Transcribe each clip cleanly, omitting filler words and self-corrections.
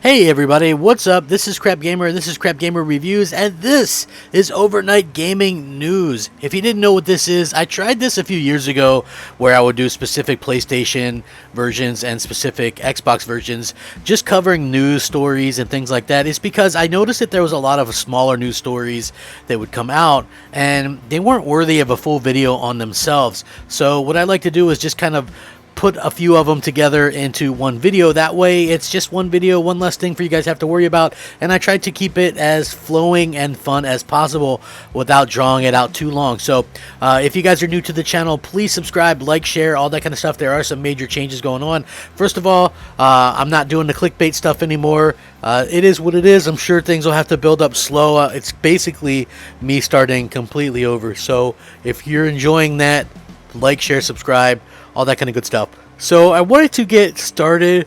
Hey everybody, what's up? This is Crapgamer, this is Crapgamer Reviews, and this is Overnight Gaming News. If you didn't know what this is, I tried this a few years ago where I would do specific PlayStation versions and specific Xbox versions, just covering news stories and things like that. It's because I noticed that there was a lot of smaller news stories that would come out, and they weren't worthy of a full video on themselves. So what I like to do is just kind of put a few of them together into one video. That way it's just one video, one less thing for you guys to have to worry about, and I tried to keep it as flowing and fun as possible without drawing it out too long. So if you guys are new to the channel, please subscribe, like, share, all that kind of stuff. There are some major changes going on. First of all, I'm not doing the clickbait stuff anymore. It is what it is. I'm sure things will have to build up slow. It's basically me starting completely over. So if you're enjoying that, like, share, subscribe, all that kind of good stuff. So I wanted to get started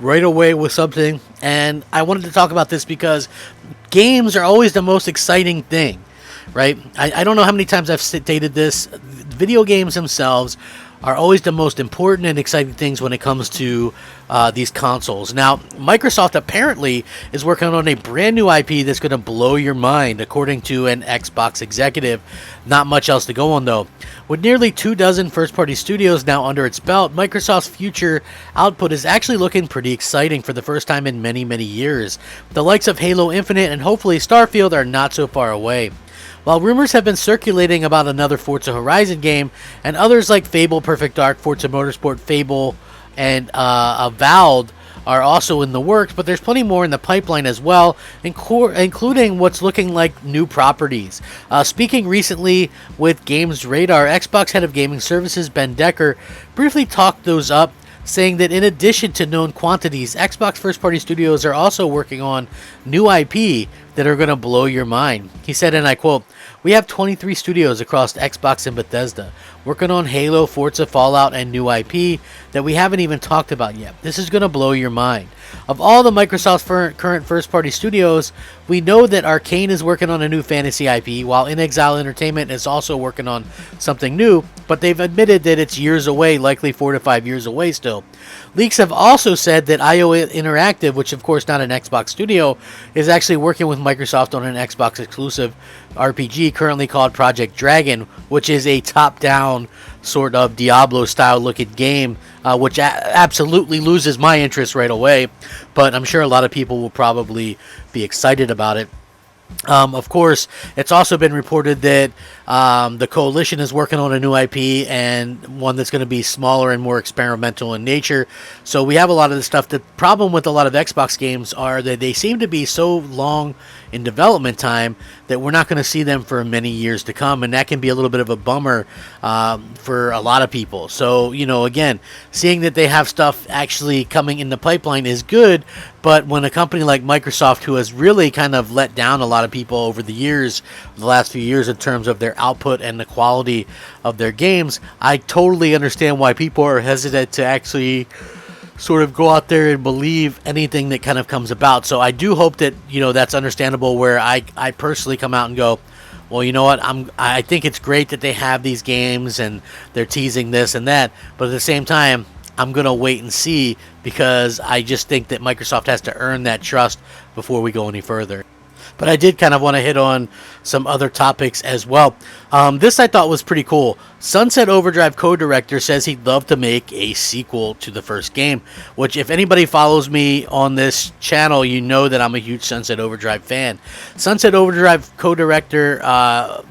right away with something, and I wanted to talk about this because games are always the most exciting thing, right? I don't know how many times I've stated this. Video games themselves are always the most important and exciting things when it comes to these consoles. Now, Microsoft apparently is working on a brand new IP that's going to blow your mind, according to an Xbox executive. Not much else to go on, though. With nearly 24 first-party studios now under its belt, Microsoft's future output is actually looking pretty exciting for the first time in many, many years. The likes of Halo Infinite and hopefully Starfield are not so far away. While rumors have been circulating about another Forza Horizon game, and others like Fable, Perfect Dark, Forza Motorsport, Fable, and Avowed are also in the works, but there's plenty more in the pipeline as well, including what's looking like new properties. Speaking recently with Games Radar, Xbox head of gaming services Ben Decker briefly talked those up, saying that in addition to known quantities, Xbox first-party studios are also working on new IP that are going to blow your mind. He said, and I quote, "We have 23 studios across Xbox and Bethesda working on Halo, Forza, Fallout, and new IP that we haven't even talked about yet. This is going to blow your mind. Of all the Microsoft's current first-party studios, we know that Arcane is working on a new fantasy IP, while In Exile Entertainment is also working on something new, but they've admitted that it's years away, likely 4 to 5 years away still. Leaks have also said that IO Interactive, which of course not an Xbox studio, is actually working with Microsoft on an Xbox exclusive RPG currently called Project Dragon, which is a top-down sort of Diablo-style looking game, which absolutely loses my interest right away, but I'm sure a lot of people will probably be excited about it. Of course, it's also been reported that the Coalition is working on a new IP, and one that's going to be smaller and more experimental in nature. So we have a lot of this stuff. The problem with a lot of Xbox games are that they seem to be so long in development time that we're not going to see them for many years to come, and that can be a little bit of a bummer for a lot of people. So, you know, again, seeing that they have stuff actually coming in the pipeline is good, but when a company like Microsoft, who has really kind of let down a lot of people over the years, the last few years in terms of their output and the quality of their games, I totally understand why people are hesitant to actually sort of go out there and believe anything that kind of comes about. So I do hope that, you know, that's understandable, where I personally come out and go, well, you know what, I think it's great that they have these games and they're teasing this and that, but at the same time, I'm going to wait and see, because I just think that Microsoft has to earn that trust before we go any further. But I did kind of want to hit on some other topics as well. This I thought was pretty cool. Sunset Overdrive co-director says he'd love to make a sequel to the first game, which if anybody follows me on this channel, you know that I'm a huge Sunset Overdrive fan. Sunset Overdrive co-director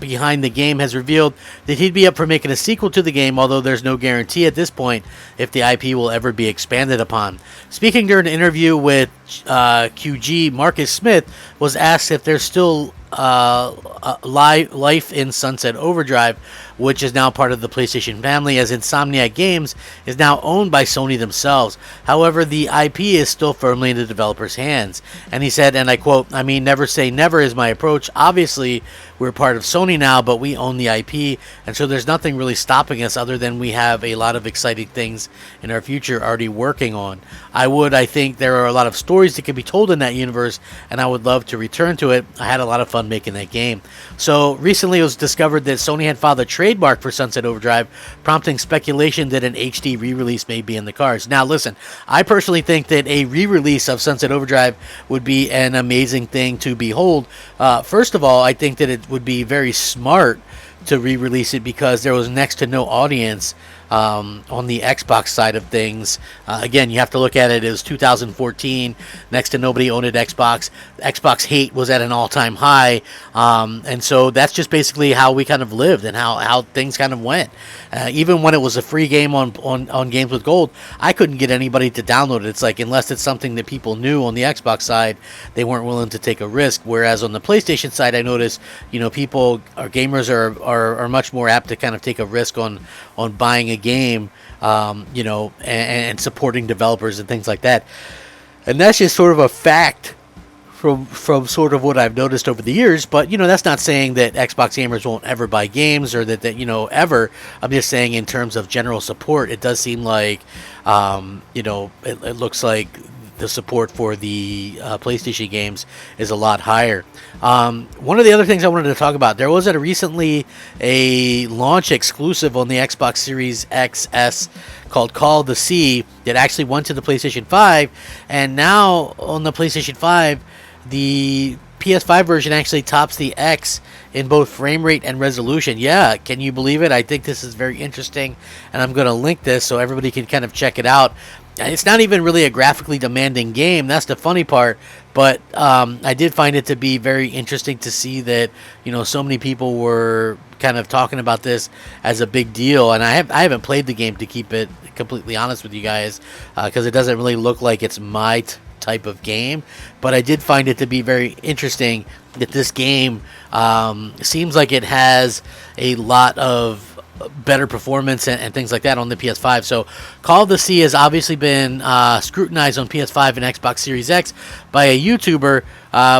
behind the game has revealed that he'd be up for making a sequel to the game, although there's no guarantee at this point if the IP will ever be expanded upon. Speaking during an interview with QG, Marcus Smith was asked if there's still life in Sunset Overdrive, which is now part of the PlayStation family, as Insomniac Games is now owned by Sony themselves. However, the IP is still firmly in the developer's hands. And he said, and I quote, "I mean, never say never is my approach. Obviously, we're part of Sony now, but we own the IP, and so there's nothing really stopping us other than we have a lot of exciting things in our future already working on. I think there are a lot of stories that can be told in that universe, and I would love to return to it. I had a lot of fun making that game." So recently it was discovered that Sony had filed a trademark for Sunset Overdrive, prompting speculation that an HD re-release may be in the cards. Now, listen, I personally think that a re-release of Sunset Overdrive would be an amazing thing to behold. First of all, I think that it would be very smart to re-release it because there was next to no audience on the Xbox side of things. Again, you have to look at it as 2014. Next to nobody owned an Xbox. Xbox hate was at an all-time high, and so that's just basically how we kind of lived and how things kind of went. Even when it was a free game on Games with Gold, I couldn't get anybody to download it. It's like, unless it's something that people knew on the Xbox side, they weren't willing to take a risk. Whereas on the PlayStation side, I noticed, people or gamers are much more apt to kind of take a risk on buying a game, and supporting developers and things like that. And that's just sort of a fact from sort of what I've noticed over the years. But that's not saying that Xbox gamers won't ever buy games, or that ever. I'm just saying in terms of general support, it does seem like it looks like the support for the PlayStation games is a lot higher. One of the other things I wanted to talk about, there was recently a launch exclusive on the Xbox Series XS called Call of the Sea that actually went to the PlayStation 5, and now on the PlayStation 5, the PS5 version actually tops the X in both frame rate and resolution. Yeah, can you believe it? I think this is very interesting, and I'm going to link this so everybody can kind of check it out. It's not even really a graphically demanding game. That's the funny part. But I did find it to be very interesting to see that so many people were kind of talking about this as a big deal. And I haven't played the game, to keep it completely honest with you guys, because it doesn't really look like it's my type of game. But I did find it to be very interesting that this game seems like it has a lot of better performance and things like that on the PS5. So Call of the Sea has obviously been scrutinized on PS5 and Xbox Series X by a YouTuber,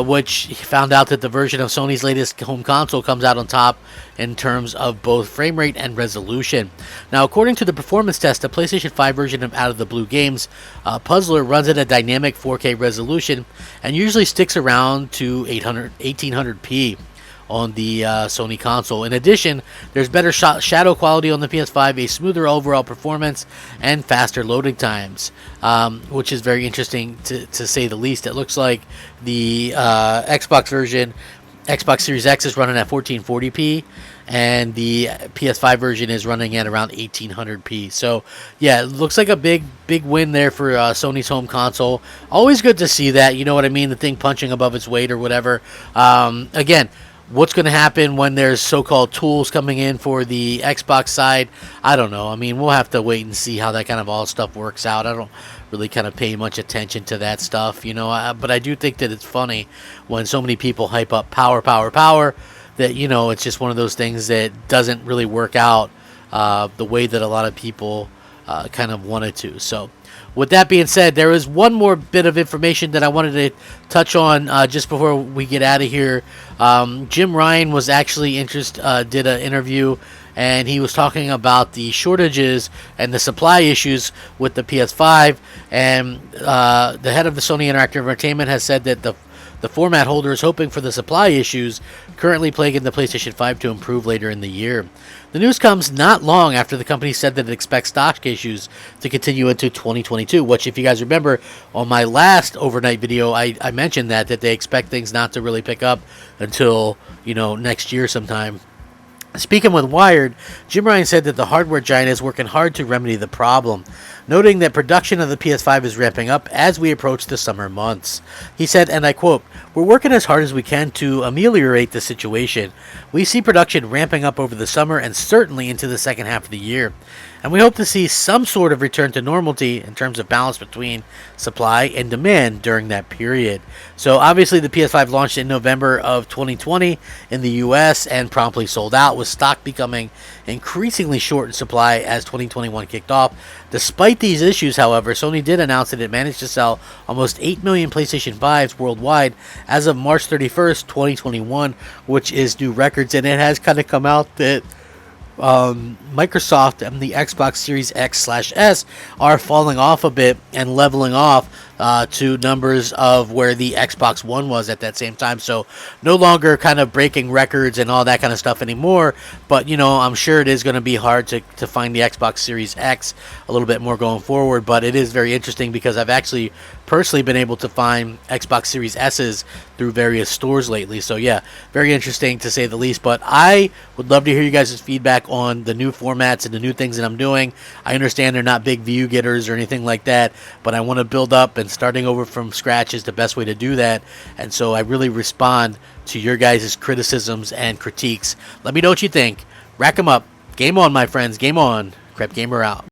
which found out that the version of Sony's latest home console comes out on top in terms of both frame rate and resolution. Now, according to the performance test, the PlayStation 5 version of Out of the Blue Games Puzzler runs at a dynamic 4K resolution and usually sticks around to 1800p on the Sony console. In addition, there's better shadow quality on the PS5, a smoother overall performance, and faster loading times, which is very interesting to say the least. It looks like the Xbox version, Xbox Series X, is running at 1440p, and the PS5 version is running at around 1800p. So yeah, it looks like a big win there for Sony's home console. Always good to see that, you know what I mean, the thing punching above its weight or whatever. Again, what's going to happen when there's so-called tools coming in for the Xbox side, I don't know. I mean, we'll have to wait and see how that kind of all stuff works out. I don't really kind of pay much attention to that stuff, but I do think that it's funny when so many people hype up power, that, it's just one of those things that doesn't really work out the way that a lot of people kind of wanted to. So with that being said, there is one more bit of information that I wanted to touch on just before we get out of here. Jim Ryan was actually did an interview, and he was talking about the shortages and the supply issues with the PS5. And the head of the Sony Interactive Entertainment has said that the format holder is hoping for the supply issues currently plaguing the PlayStation 5 to improve later in the year. The news comes not long after the company said that it expects stock issues to continue into 2022, which, if you guys remember, on my last overnight video, I mentioned that they expect things not to really pick up until, next year sometime. Speaking with Wired, Jim Ryan said that the hardware giant is working hard to remedy the problem, noting that production of the PS5 is ramping up as we approach the summer months. He said, and I quote, "We're working as hard as we can to ameliorate the situation. We see production ramping up over the summer and certainly into the second half of the year. And we hope to see some sort of return to normality in terms of balance between supply and demand during that period." So obviously the PS5 launched in November of 2020 in the US and promptly sold out, with stock becoming increasingly short in supply as 2021 kicked off. Despite these issues, however, Sony did announce that it managed to sell almost 8 million PlayStation 5s worldwide as of March 31st, 2021, which is new records. And it has kind of come out that Microsoft and the Xbox Series X/S are falling off a bit and leveling off, to numbers of where the Xbox One was at that same time. So no longer kind of breaking records and all that kind of stuff anymore. But, you know, I'm sure it is going to be hard to find the Xbox Series X a little bit more going forward. But it is very interesting because I've actually personally been able to find Xbox Series S's through various stores lately. So yeah, very interesting to say the least. But I would love to hear you guys' feedback on the new formats and the new things that I'm doing. I understand they're not big view getters or anything like that, but I want to build up, and starting over from scratch is the best way to do that. And so I really respond to your guys' criticisms and critiques. Let me know what you think. Rack 'em up. Game on, my friends. Game on. Crapgamer out.